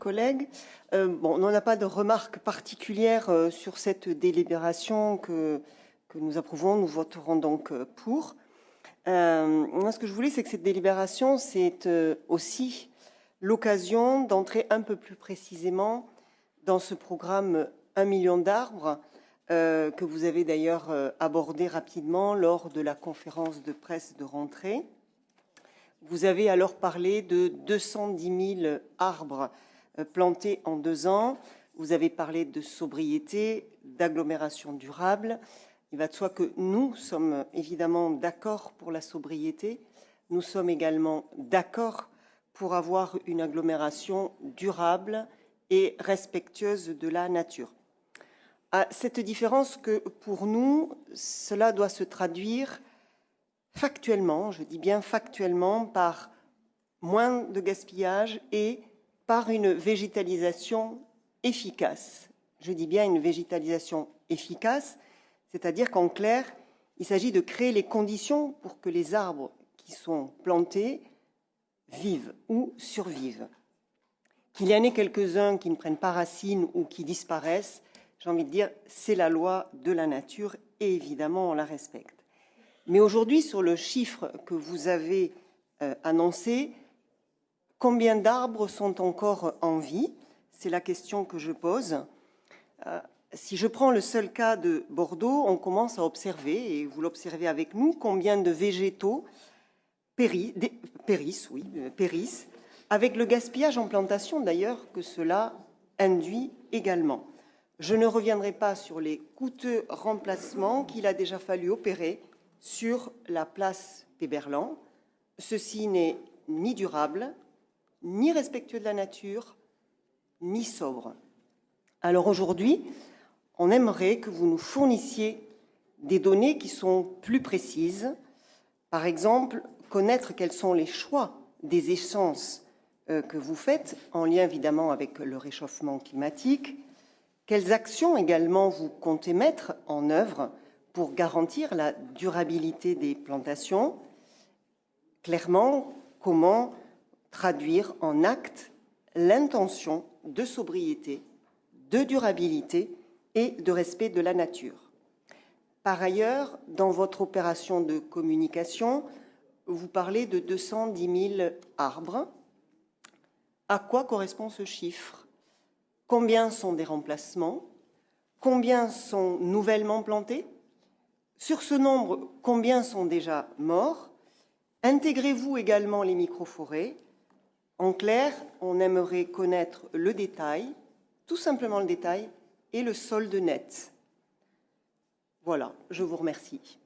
collègues. On n'a pas de remarques particulières sur cette délibération que nous approuvons. Nous voterons donc pour. Moi, ce que je voulais, c'est que cette délibération, c'est aussi l'occasion d'entrer un peu plus précisément dans ce programme 1 million d'arbres que vous avez d'ailleurs abordé rapidement lors de la conférence de presse de rentrée. Vous avez alors parlé de 210 000 arbres plantés en 2 ans. Vous avez parlé de sobriété, d'agglomération durable. Il va de soi que nous sommes évidemment d'accord pour la sobriété. Nous sommes également d'accord pour avoir une agglomération durable et respectueuse de la nature. À cette différence que pour nous, cela doit se traduire factuellement, je dis bien factuellement, par moins de gaspillage et par une végétalisation efficace. Je dis bien une végétalisation efficace, c'est-à-dire qu'en clair, il s'agit de créer les conditions pour que les arbres qui sont plantés vivent ou survivent. Qu'il y en ait quelques-uns qui ne prennent pas racine ou qui disparaissent, j'ai envie de dire, c'est la loi de la nature et évidemment on la respecte. Mais aujourd'hui, sur le chiffre que vous avez annoncé, combien d'arbres sont encore en vie? C'est la question que je pose. Si je prends le seul cas de Bordeaux, on commence à observer, et vous l'observez avec nous, combien de végétaux périssent, avec le gaspillage en plantation d'ailleurs que cela induit également. Je ne reviendrai pas sur les coûteux remplacements qu'il a déjà fallu opérer sur la place Péberlan. Ceci n'est ni durable, ni respectueux de la nature, ni sobre. Alors aujourd'hui, on aimerait que vous nous fournissiez des données qui sont plus précises. Par exemple, connaître quels sont les choix des essences que vous faites, en lien évidemment avec le réchauffement climatique. Quelles actions également vous comptez mettre en œuvre pour garantir la durabilité des plantations? Clairement, comment traduire en actes l'intention de sobriété, de durabilité et de respect de la nature? Par ailleurs, dans votre opération de communication, vous parlez de 210 000 arbres. À quoi correspond ce chiffre? Combien sont des remplacements? Combien sont nouvellement plantés? Sur ce nombre, combien sont déjà morts? Intégrez-vous également les microforêts? En clair, on aimerait connaître le détail, tout simplement le détail, et le solde net. Voilà, je vous remercie.